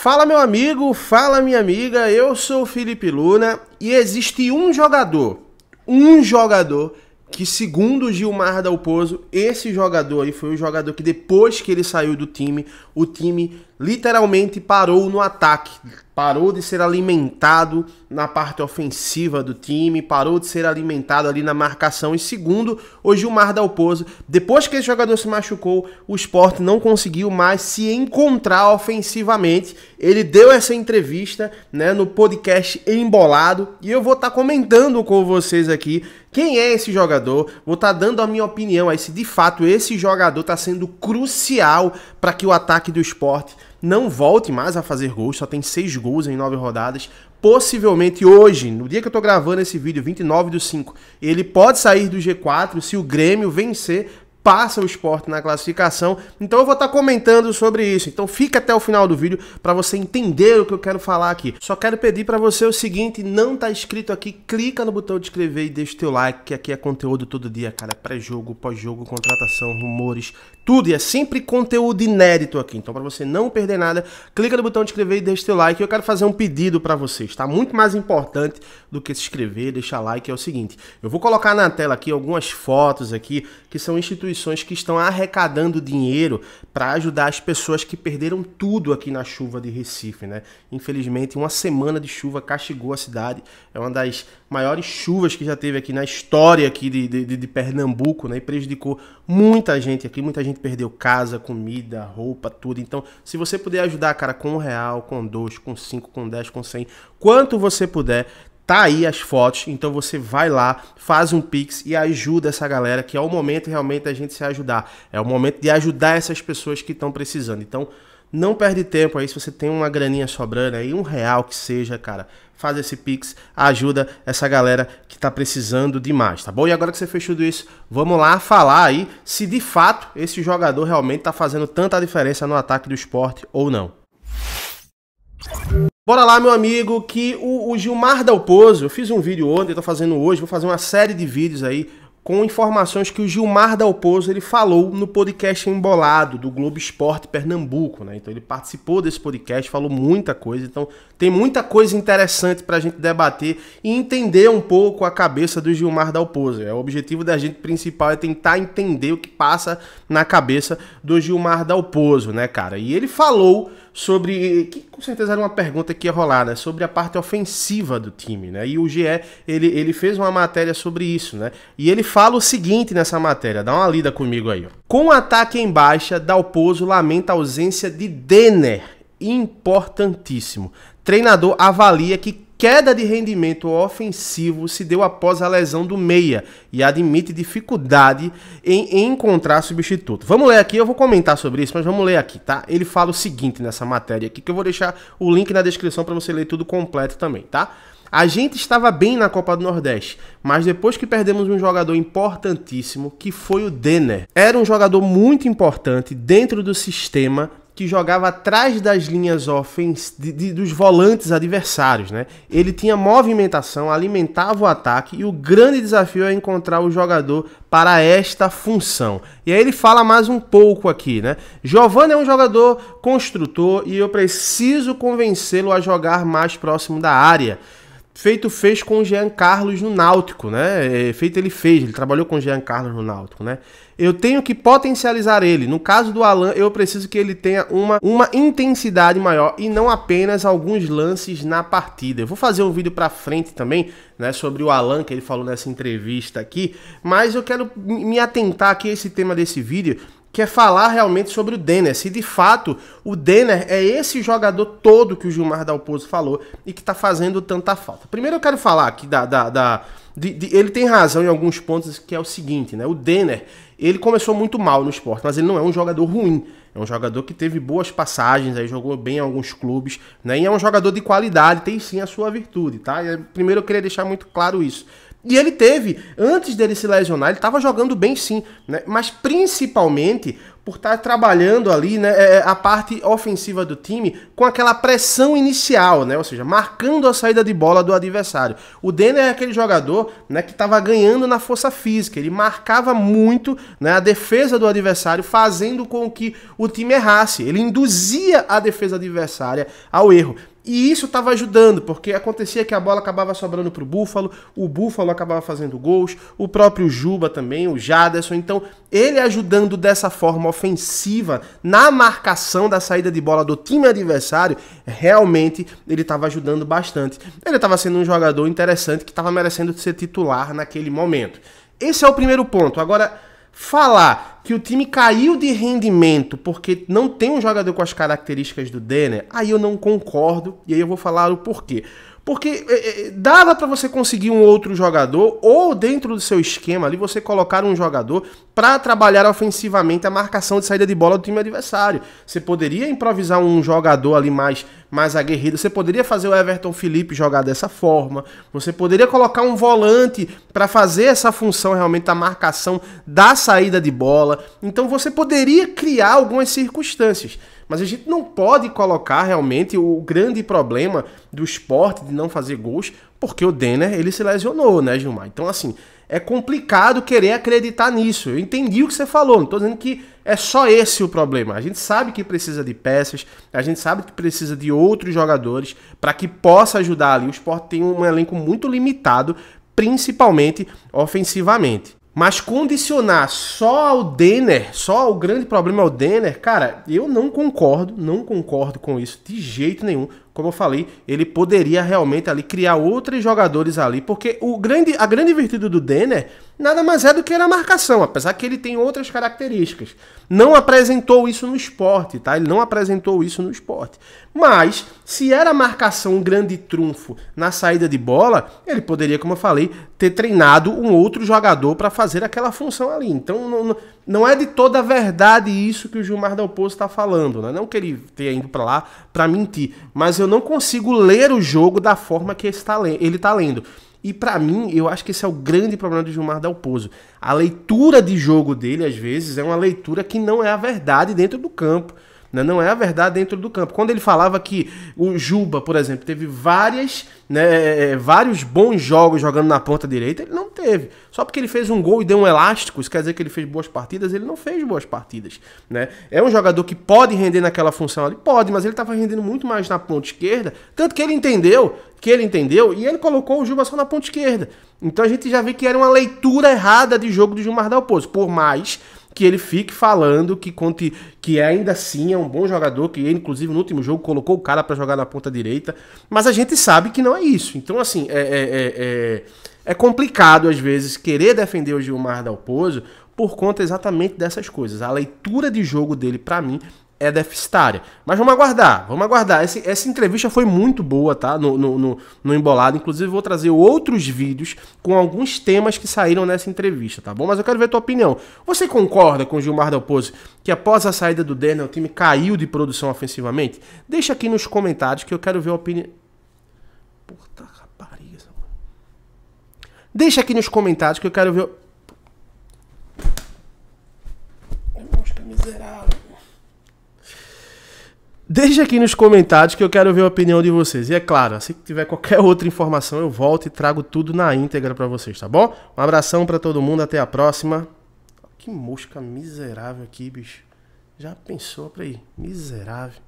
Fala meu amigo, fala minha amiga, eu sou o Felipe Luna e existe um jogador que, segundo o Gilmar Dalpozo, esse jogador aí foi o jogador que depois que ele saiu do time, o time literalmente parou no ataque, parou de ser alimentado na parte ofensiva do time, parou de ser alimentado ali na marcação. E segundo o Gilmar Dalpozo, depois que esse jogador se machucou, o Sport não conseguiu mais se encontrar ofensivamente. Ele deu essa entrevista, né, no podcast Embolado, e eu vou estar comentando com vocês aqui quem é esse jogador, vou estar dando a minha opinião aí se de fato esse jogador está sendo crucial para que o ataque do Sport não volte mais a fazer gols. Só tem 6 gols em 9 rodadas. Possivelmente hoje, no dia que eu tô gravando esse vídeo, 29/5, ele pode sair do G4 se o Grêmio vencer, passa o Sport na classificação. Então eu vou estar comentando sobre isso. Então fica até o final do vídeo para você entender o que eu quero falar aqui. Só quero pedir para você o seguinte: não tá inscrito aqui, clica no botão de inscrever e deixa o teu like, que aqui é conteúdo todo dia, cara. Pré-jogo, pós-jogo, contratação, rumores, tudo. E é sempre conteúdo inédito aqui. Então para você não perder nada, clica no botão de inscrever e deixa o teu like. Eu quero fazer um pedido para vocês, tá? Muito mais importante do que se inscrever, deixar like, é o seguinte: eu vou colocar na tela aqui algumas fotos aqui que são instituições que estão arrecadando dinheiro para ajudar as pessoas que perderam tudo aqui na chuva de Recife, né? Infelizmente, uma semana de chuva castigou a cidade. É uma das maiores chuvas que já teve aqui na história aqui de Pernambuco, né? E prejudicou muita gente aqui. Muita gente perdeu casa, comida, roupa, tudo. Então, se você puder ajudar, cara, com R$1, com 2, com 5, com 10, com 100, quanto você puder, tá aí as fotos. Então você vai lá, faz um Pix e ajuda essa galera, que é o momento realmente da gente se ajudar. É o momento de ajudar essas pessoas que estão precisando. Então não perde tempo aí, se você tem uma graninha sobrando aí, R$1 que seja, cara, faz esse Pix, ajuda essa galera que tá precisando demais, tá bom? E agora que você fez tudo isso, vamos lá falar aí se de fato esse jogador realmente tá fazendo tanta diferença no ataque do Sport ou não. Bora lá, meu amigo, que o Gilmar Dalpozo, eu fiz um vídeo ontem, eu tô fazendo hoje, vou fazer uma série de vídeos aí com informações que o Gilmar Dalpozo ele falou no podcast Embolado do Globo Esporte Pernambuco, né? Então ele participou desse podcast, falou muita coisa, então tem muita coisa interessante pra gente debater e entender um pouco a cabeça do Gilmar Dalpozo. O objetivo da gente principal é tentar entender o que passa na cabeça do Gilmar Dalpozo, né, cara? E ele falou sobre, que com certeza era uma pergunta que ia rolar, né, sobre a parte ofensiva do time, né, e o GE, ele fez uma matéria sobre isso, né, e ele fala o seguinte nessa matéria, dá uma lida comigo aí, ó. Com o ataque em baixa, Dalpozo lamenta a ausência de Denner, importantíssimo. Treinador avalia que queda de rendimento ofensivo se deu após a lesão do meia e admite dificuldade em encontrar substituto. Vamos ler aqui, eu vou comentar sobre isso, mas vamos ler aqui, tá? Ele fala o seguinte nessa matéria aqui, que eu vou deixar o link na descrição para você ler tudo completo também, tá? A gente estava bem na Copa do Nordeste, mas depois que perdemos um jogador importantíssimo, que foi o Denner. Era um jogador muito importante dentro do sistema, que jogava atrás das linhas dos volantes adversários, né? Ele tinha movimentação, alimentava o ataque e o grande desafio é encontrar o jogador para esta função. E aí ele fala mais um pouco aqui, né? Giovani é um jogador construtor e eu preciso convencê-lo a jogar mais próximo da área. Feito fez com o Jean Carlos no Náutico, né? Ele trabalhou com o Jean Carlos no Náutico, né? Eu tenho que potencializar ele. No caso do Alan, eu preciso que ele tenha uma intensidade maior e não apenas alguns lances na partida. Eu vou fazer um vídeo pra frente também, né, sobre o Alan, que ele falou nessa entrevista aqui, mas eu quero me atentar aqui a esse tema desse vídeo, que é falar realmente sobre o Denner, se de fato o Denner é esse jogador todo que o Gilmar Dalpozo falou e que tá fazendo tanta falta. Primeiro eu quero falar aqui ele tem razão em alguns pontos, que é o seguinte, né? O Denner, ele começou muito mal no Sport, mas ele não é um jogador ruim. É um jogador que teve boas passagens, aí jogou bem em alguns clubes, né? E é um jogador de qualidade, tem sim a sua virtude, tá? Primeiro eu queria deixar muito claro isso. E ele teve, antes dele se lesionar, ele estava jogando bem sim, né? Mas principalmente por estar trabalhando ali, né, a parte ofensiva do time com aquela pressão inicial, né, ou seja, marcando a saída de bola do adversário. O Denner é aquele jogador, né, que estava ganhando na força física, ele marcava muito, né, a defesa do adversário, fazendo com que o time errasse, ele induzia a defesa adversária ao erro. E isso estava ajudando, porque acontecia que a bola acabava sobrando para o Búfalo acabava fazendo gols, o próprio Juba também, o Jaderson. Então, ele ajudando dessa forma ofensiva na marcação da saída de bola do time adversário, realmente ele estava ajudando bastante. Ele estava sendo um jogador interessante que estava merecendo ser titular naquele momento. Esse é o primeiro ponto. Agora, falar que o time caiu de rendimento porque não tem um jogador com as características do Denner, aí eu não concordo, e aí eu vou falar o porquê. Porque dava para você conseguir um outro jogador, ou dentro do seu esquema ali, você colocar um jogador para trabalhar ofensivamente a marcação de saída de bola do time adversário. Você poderia improvisar um jogador ali mais aguerrido, você poderia fazer o Everton Felipe jogar dessa forma, você poderia colocar um volante para fazer essa função realmente da marcação da saída de bola. Então você poderia criar algumas circunstâncias. Mas a gente não pode colocar realmente o grande problema do Sport de não fazer gols, porque o Denner, ele se lesionou, né, Gilmar? Então, assim, é complicado querer acreditar nisso. Eu entendi o que você falou, não estou dizendo que é só esse o problema. A gente sabe que precisa de peças, a gente sabe que precisa de outros jogadores para que possa ajudar ali. O Sport tem um elenco muito limitado, principalmente ofensivamente. Mas condicionar só ao Denner, só o grande problema ao Denner, cara, eu não concordo com isso de jeito nenhum. Como eu falei, ele poderia realmente ali criar outros jogadores ali, porque a grande virtude do Denner nada mais é do que a marcação, apesar que ele tem outras características. Não apresentou isso no Sport, tá? Ele não apresentou isso no Sport. Mas, se era a marcação um grande trunfo na saída de bola, ele poderia, como eu falei, ter treinado um outro jogador para fazer aquela função ali. Então, não é de toda a verdade isso que o Gilmar Dalpozo está falando, né? Não que ele tenha ido para lá para mentir, mas eu não consigo ler o jogo da forma que ele está lendo. E pra mim, eu acho que esse é o grande problema do Gilmar Dalpozo. A leitura de jogo dele, às vezes, é uma leitura que não é a verdade dentro do campo. Né? Não é a verdade dentro do campo. Quando ele falava que o Juba, por exemplo, teve vários bons jogos jogando na ponta direita, ele não teve. Só porque ele fez um gol e deu um elástico, isso quer dizer que ele fez boas partidas, ele não fez boas partidas. Né? É um jogador que pode render naquela função ali? Pode, mas ele estava rendendo muito mais na ponta esquerda, tanto que ele entendeu e ele colocou o Juba só na ponta esquerda. Então a gente já vê que era uma leitura errada de jogo do Gilmar Dalpozo, por mais que ele fique falando que ainda assim é um bom jogador, que ele, inclusive, no último jogo colocou o cara para jogar na ponta direita, mas a gente sabe que não é isso. Então, assim, é complicado, às vezes, querer defender o Gilmar Dalpozo por conta exatamente dessas coisas. A leitura de jogo dele, para mim, é deficitária. Mas vamos aguardar. Essa entrevista foi muito boa, tá? No Embolado. Inclusive, vou trazer outros vídeos com alguns temas que saíram nessa entrevista, tá bom? Mas eu quero ver a tua opinião. Você concorda com o Gilmar Dalpozo que após a saída do Denner, o time caiu de produção ofensivamente? Deixa aqui nos comentários que eu quero ver a opinião. Puta rapariga. Deixa aqui nos comentários que eu quero ver... Mosca miserável. Deixa aqui nos comentários que eu quero ver a opinião de vocês. E é claro, assim que tiver qualquer outra informação, eu volto e trago tudo na íntegra pra vocês, tá bom? Um abração pra todo mundo, até a próxima. Que mosca miserável aqui, bicho. Já pensou pra ir? Miserável.